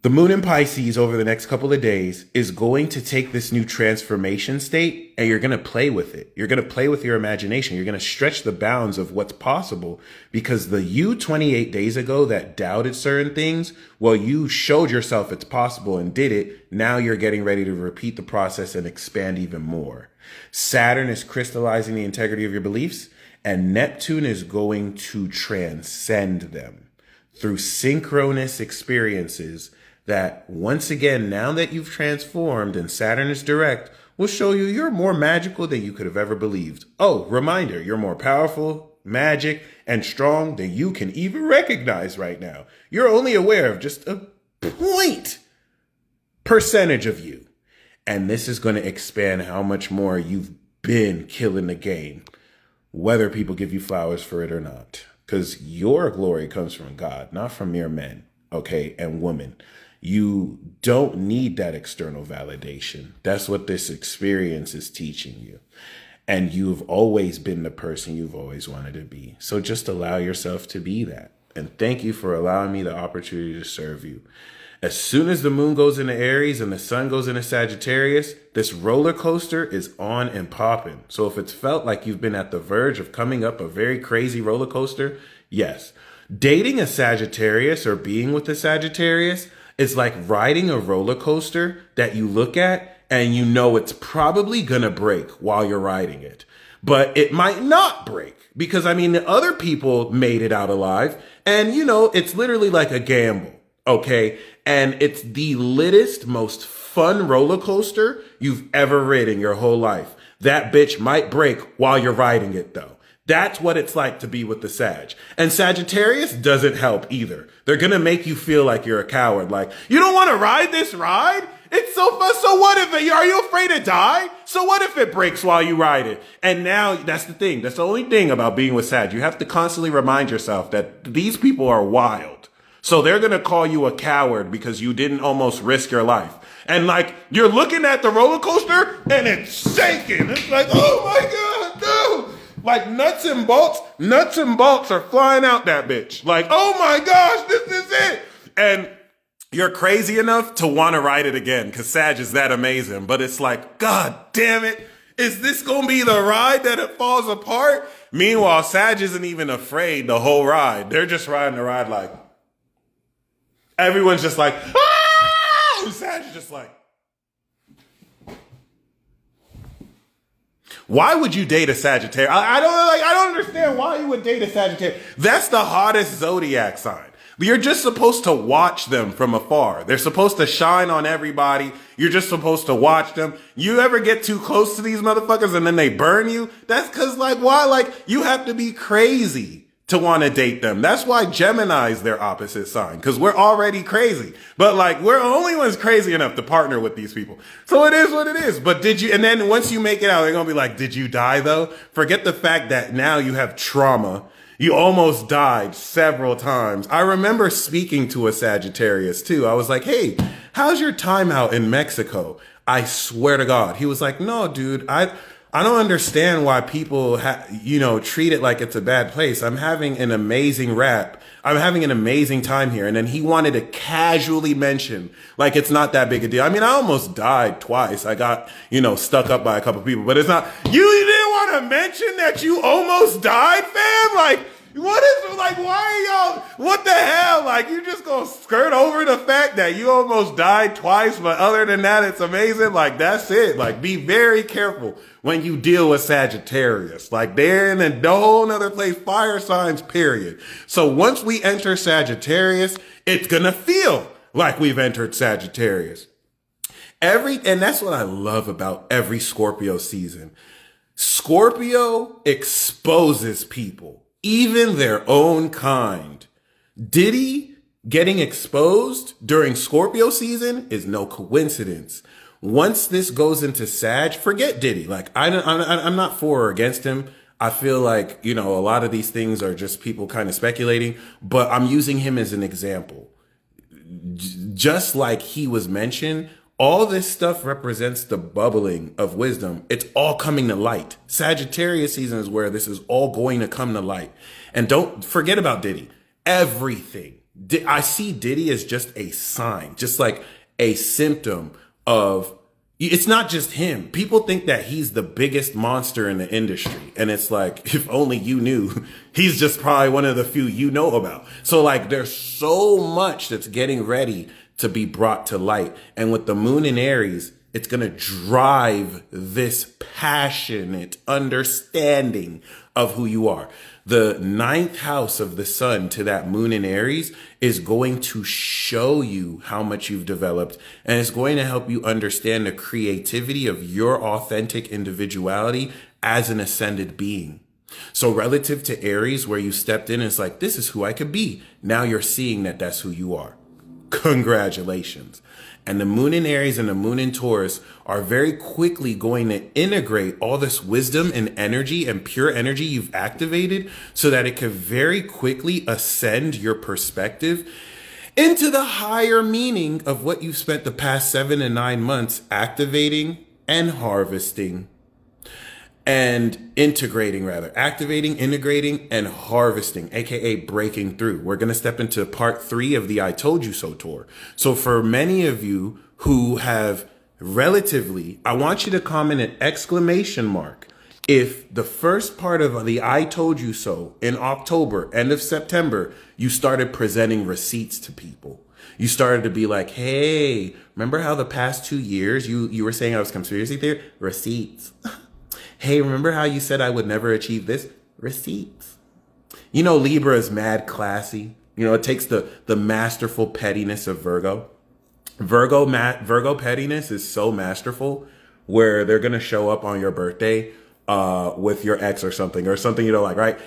the moon in Pisces over the next couple of days is going to take this new transformation state and you're going to play with it. You're going to play with your imagination. You're going to stretch the bounds of what's possible because the you 28 days ago that doubted certain things, well, you showed yourself it's possible and did it. Now you're getting ready to repeat the process and expand even more. Saturn is crystallizing the integrity of your beliefs and Neptune is going to transcend them through synchronous experiences that once again, now that you've transformed and Saturn is direct, will show you you're more magical than you could have ever believed. Oh, reminder, you're more powerful, magic, and strong than you can even recognize right now. You're only aware of just a point percentage of you. And this is going to expand how much more you've been killing the game, whether people give you flowers for it or not. Because your glory comes from God, not from mere men, okay, and women. You don't need that external validation. That's what this experience is teaching you. And you've always been the person you've always wanted to be. So just allow yourself to be that. And thank you for allowing me the opportunity to serve you. As soon as the moon goes into Aries and the sun goes into Sagittarius, this roller coaster is on and popping. So if it's felt like you've been at the verge of coming up a very crazy roller coaster, yes. Dating a Sagittarius or being with a Sagittarius is like riding a roller coaster that you look at and you know it's probably gonna break while you're riding it. But it might not break because, I mean, the other people made it out alive. And, you know, it's literally like a gamble, okay? And it's the littest, most fun roller coaster you've ever ridden your whole life. That bitch might break while you're riding it, though. That's what it's like to be with the Sag. And Sagittarius doesn't help either. They're going to make you feel like you're a coward. Like, you don't want to ride this ride? It's so fun. So what if are you afraid to die? So what if it breaks while you ride it? And now that's the thing. That's the only thing about being with Sag. You have to constantly remind yourself that these people are wild. So they're going to call you a coward because you didn't almost risk your life. And like, you're looking at the roller coaster and it's shaking. It's like, oh my God, no. Like nuts and bolts are flying out that bitch. Like, oh my gosh, this is it. And you're crazy enough to want to ride it again because Sag is that amazing. But it's like, God damn it. Is this going to be the ride that it falls apart? Meanwhile, Sag isn't even afraid the whole ride. They're just riding the ride like, everyone's just like, ah! And Sag is just like, why would you date a Sagittarius? I don't understand why you would date a Sagittarius. That's the hottest zodiac sign. You're just supposed to watch them from afar. They're supposed to shine on everybody. You're just supposed to watch them. You ever get too close to these motherfuckers and then they burn you? That's because, like, why? Like, you have to be crazy to want to date them. That's why Gemini's their opposite sign, because we're already crazy. But like, we're the only ones crazy enough to partner with these people. So it is what it is. But and then once you make it out, they're going to be like, did you die though? Forget the fact that now you have trauma. You almost died several times. I remember speaking to a Sagittarius too. I was like, hey, how's your time out in Mexico? I swear to God. He was like, no, dude, I don't understand why people, treat it like it's a bad place. I'm having an amazing rap. I'm having an amazing time here. And then he wanted to casually mention, like, it's not that big a deal. I mean, I almost died twice. I got, stuck up by a couple people, but it's not, you didn't want to mention that you almost died, fam? Like, why are y'all, what the hell? Like, you just gonna skirt over the fact that you almost died twice, but other than that, it's amazing. Like, that's it. Like, be very careful when you deal with Sagittarius. Like, they're in a whole nother place, fire signs, period. So once we enter Sagittarius, it's gonna feel like we've entered Sagittarius. And that's what I love about every Scorpio season. Scorpio exposes people. Even their own kind. Diddy getting exposed during Scorpio season is no coincidence. Once this goes into Sag, forget Diddy. Like, I'm not for or against him. I feel like, a lot of these things are just people kind of speculating, but I'm using him as an example. Just like he was mentioned, all this stuff represents the bubbling of wisdom. It's all coming to light. Sagittarius season is where this is all going to come to light. And don't forget about Diddy. Everything. I see Diddy as just a sign, just like a symptom of, it's not just him. People think that he's the biggest monster in the industry. And it's like, if only you knew, he's just probably one of the few you know about. So like, there's so much that's getting ready to be brought to light. And with the moon in Aries, it's going to drive this passionate understanding of who you are. The 9th house of the sun to that moon in Aries is going to show you how much you've developed, and it's going to help you understand the creativity of your authentic individuality as an ascended being. So relative to Aries, where you stepped in, it's like, this is who I could be. Now you're seeing that that's who you are. congratulations. And the moon in Aries and the moon in Taurus are very quickly going to integrate all this wisdom and energy and pure energy you've activated so that it can very quickly ascend your perspective into the higher meaning of what you've spent the past 7 and 9 months activating and harvesting and integrating, rather. Activating, integrating, and harvesting, aka breaking through. We're going to step into part 3 of the I Told You So tour. So for many of you who have relatively, I want you to comment an exclamation mark if the first part of the I Told You So in October, end of September, you started presenting receipts to people. You started to be like, hey, remember how the past 2 years you were saying I was conspiracy theory? Receipts. Hey, remember how you said I would never achieve this? Receipts. You know, Libra is mad classy. You know, it takes the masterful pettiness of Virgo. Virgo pettiness is so masterful where they're going to show up on your birthday with your ex or something you don't like, right?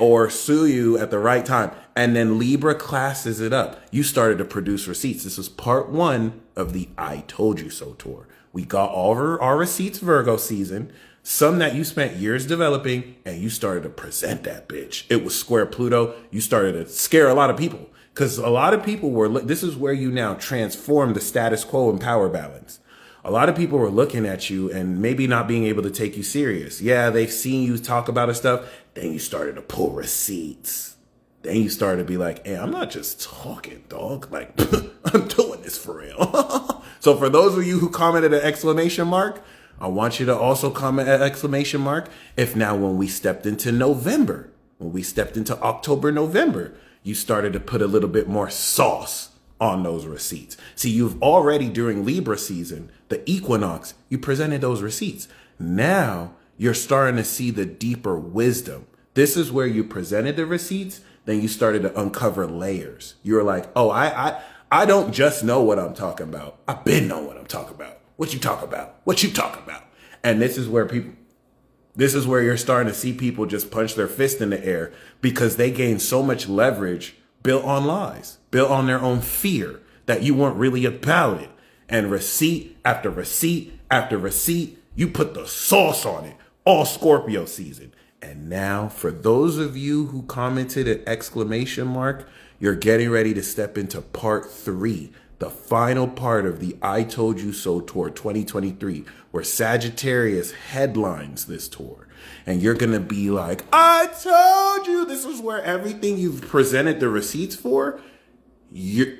Or sue you at the right time. And then Libra classes it up. You started to produce receipts. This was part 1 of the I Told You So tour. We got all our receipts Virgo season. Some that you spent years developing, and you started to present that bitch. It was square Pluto. You started to scare a lot of people because a lot of people were, this is where you now transform the status quo and power balance. A lot of people were looking at you and maybe not being able to take you serious. Yeah, they've seen you talk about a stuff. Then you started to pull receipts. Then you started to be like, hey, I'm not just talking, dog. Like, I'm doing this for real. So for those of you who commented an exclamation mark, I want you to also comment an exclamation mark if now when we stepped into November, when we stepped into October, November, you started to put a little bit more sauce on those receipts. See, you've already during Libra season, the equinox, you presented those receipts. Now you're starting to see the deeper wisdom. This is where you presented the receipts. Then you started to uncover layers. You were like, oh, I don't just know what I'm talking about. I've been knowing what I'm talking about. What you talk about? What you talk about? And this is where you're starting to see people just punch their fist in the air because they gain so much leverage built on lies, built on their own fear that you weren't really about it. And receipt after receipt after receipt, you put the sauce on it, all Scorpio season. And now for those of you who commented an exclamation mark, you're getting ready to step into part 3. The final part of the I Told You So tour 2023, where Sagittarius headlines this tour. And you're going to be like, I told you. This is where everything you've presented the receipts for,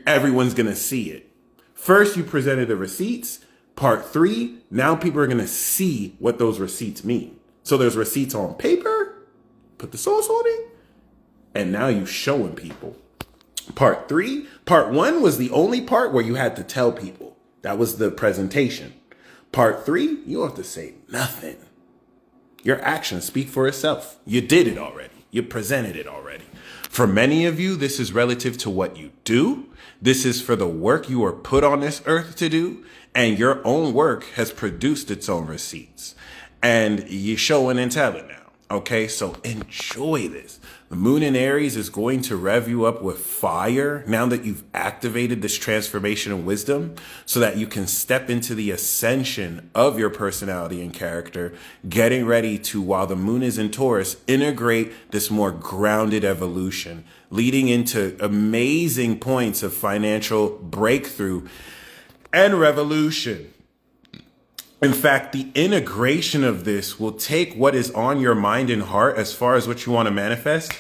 everyone's going to see it. First, you presented the receipts. Part 3, now people are going to see what those receipts mean. So there's receipts on paper, put the sauce on it, and now you're showing people. Part 3, part 1 was the only part where you had to tell people. That was the presentation. Part 3, you don't have to say nothing. Your actions speak for itself. You did it already. You presented it already. For many of you, this is relative to what you do. This is for the work you are put on this earth to do. And your own work has produced its own receipts. And you're showing and telling now. Okay, so enjoy this. The moon in Aries is going to rev you up with fire now that you've activated this transformation of wisdom so that you can step into the ascension of your personality and character, getting ready to, while the moon is in Taurus, integrate this more grounded evolution, leading into amazing points of financial breakthrough and revolution. In fact, the integration of this will take what is on your mind and heart as far as what you want to manifest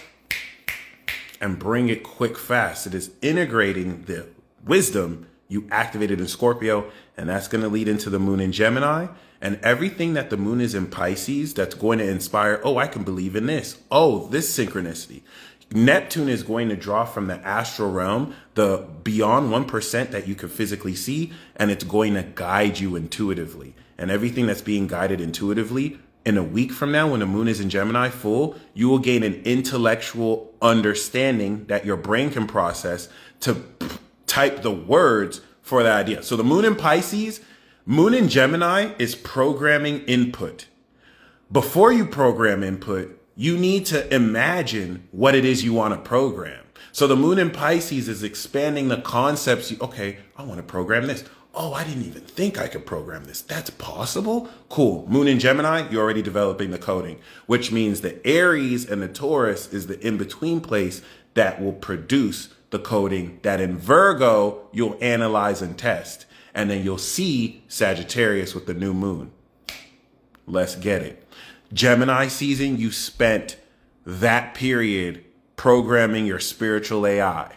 and bring it quick, fast. It is integrating the wisdom you activated in Scorpio, and that's going to lead into the moon in Gemini. And everything that the moon is in Pisces, that's going to inspire, oh, I can believe in this. Oh, this synchronicity. Neptune is going to draw from the astral realm, the beyond 1% that you can physically see, and it's going to guide you intuitively. And everything that's being guided intuitively, in a week from now, when the moon is in Gemini full, you will gain an intellectual understanding that your brain can process to type the words for the idea. So the moon in Pisces, moon in Gemini is programming input. Before you program input, you need to imagine what it is you want to program. So the moon in Pisces is expanding the concepts. Okay, I want to program this. Oh, I didn't even think I could program this. That's possible? Cool. Moon in Gemini, you're already developing the coding, which means the Aries and the Taurus is the in-between place that will produce the coding that in Virgo, you'll analyze and test. And then you'll see Sagittarius with the new moon. Let's get it. Gemini season, you spent that period programming your spiritual AI,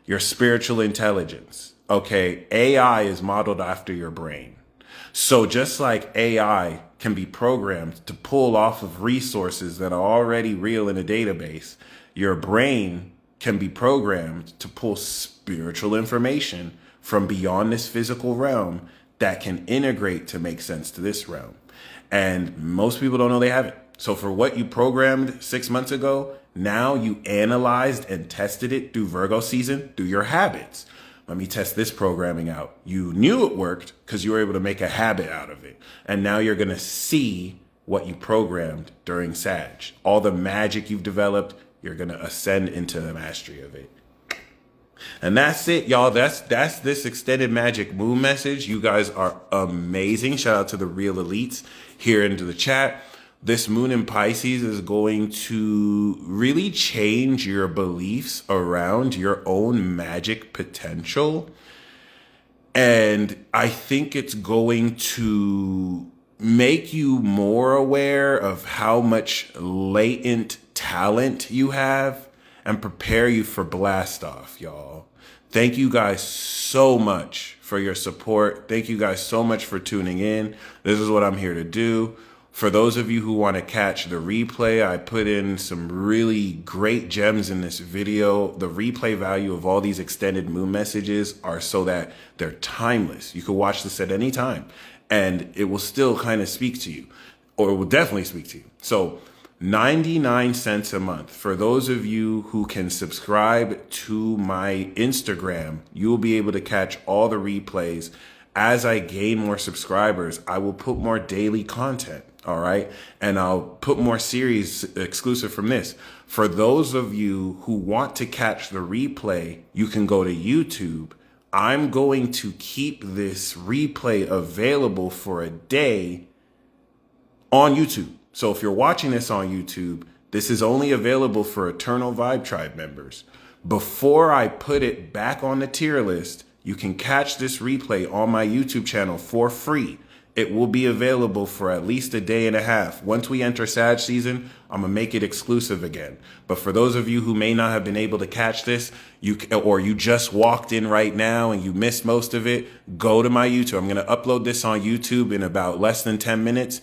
your spiritual intelligence. Okay, AI is modeled after your brain. So just like AI can be programmed to pull off of resources that are already real in a database, your brain can be programmed to pull spiritual information from beyond this physical realm that can integrate to make sense to this realm. And most people don't know they have it. So for what you programmed 6 months ago, now you analyzed and tested it through Virgo season, through your habits. Let me test this programming out. You knew it worked because you were able to make a habit out of it. And now you're going to see what you programmed during Sag. All the magic you've developed, you're going to ascend into the mastery of it. And that's it, y'all. That's this extended magic moon message. You guys are amazing. Shout out to the real elites here into the chat. This moon in Pisces is going to really change your beliefs around your own magic potential. And I think it's going to make you more aware of how much latent talent you have and prepare you for blast off, y'all. Thank you guys so much for your support. Thank you guys so much for tuning in. This is what I'm here to do. For those of you who want to catch the replay, I put in some really great gems in this video. The replay value of all these extended moon messages are so that they're timeless. You can watch this at any time and it will still kind of speak to you, or it will definitely speak to you. So 99 cents a month. For those of you who can subscribe to my Instagram, you will be able to catch all the replays. As I gain more subscribers, I will put more daily content. All right. And I'll put more series exclusive from this. For those of you who want to catch the replay, you can go to YouTube. I'm going to keep this replay available for a day on YouTube. So if you're watching this on YouTube, this is only available for Eternal Vibe Tribe members. Before I put it back on the tier list, you can catch this replay on my YouTube channel for free. It will be available for at least a day and a half. Once we enter Sag season, I'm going to make it exclusive again. But for those of you who may not have been able to catch this, or you just walked in right now and you missed most of it, go to my YouTube. I'm going to upload this on YouTube in about less than 10 minutes,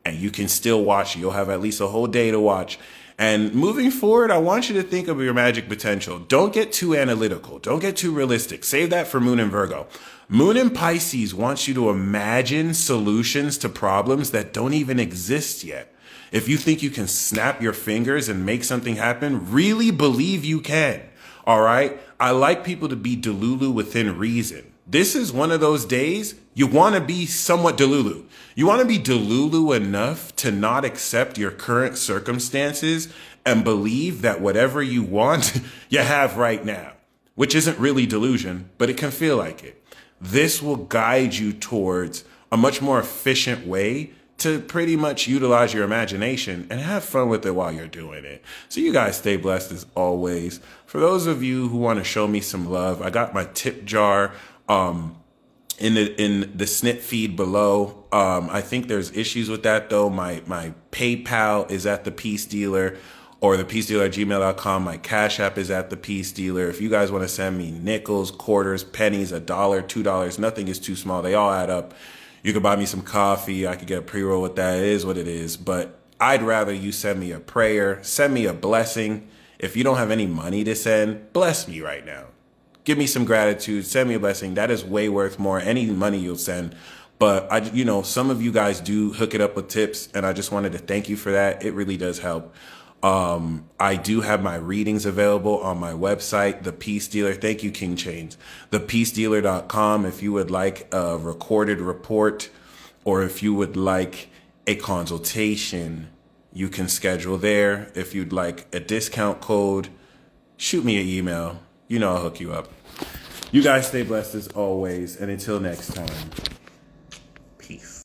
and you can still watch it. You'll have at least a whole day to watch. And moving forward, I want you to think of your magic potential. Don't get too analytical. Don't get too realistic. Save that for Moon in Virgo. Moon in Pisces wants you to imagine solutions to problems that don't even exist yet. If you think you can snap your fingers and make something happen, really believe you can. All right? I like people to be delulu within reason. This is one of those days you want to be somewhat delulu. You want to be delulu enough to not accept your current circumstances and believe that whatever you want, you have right now, which isn't really delusion, but it can feel like it. This will guide you towards a much more efficient way to pretty much utilize your imagination and have fun with it while you're doing it. So you guys stay blessed as always. For those of you who want to show me some love, I got my tip jar in the snip feed below. I think there's issues with that though. My PayPal is at the Peace Dealer, or the peacedealer@gmail.com. My Cash App is at the Peace Dealer. If you guys want to send me nickels, quarters, pennies, $1, $2, nothing is too small. They all add up. You could buy me some coffee. I could get a pre-roll with that. It is what it is. But I'd rather you send me a prayer, send me a blessing. If you don't have any money to send, bless me right now. Give me some gratitude. Send me a blessing. That is way worth more. Any money you'll send. But some of you guys do hook it up with tips, and I just wanted to thank you for that. It really does help. I do have my readings available on my website, The Peace Dealer. Thank you, King Chains. ThePeaceDealer.com. If you would like a recorded report, or if you would like a consultation, you can schedule there. If you'd like a discount code, shoot me an email. You know I'll hook you up. You guys stay blessed as always, and until next time.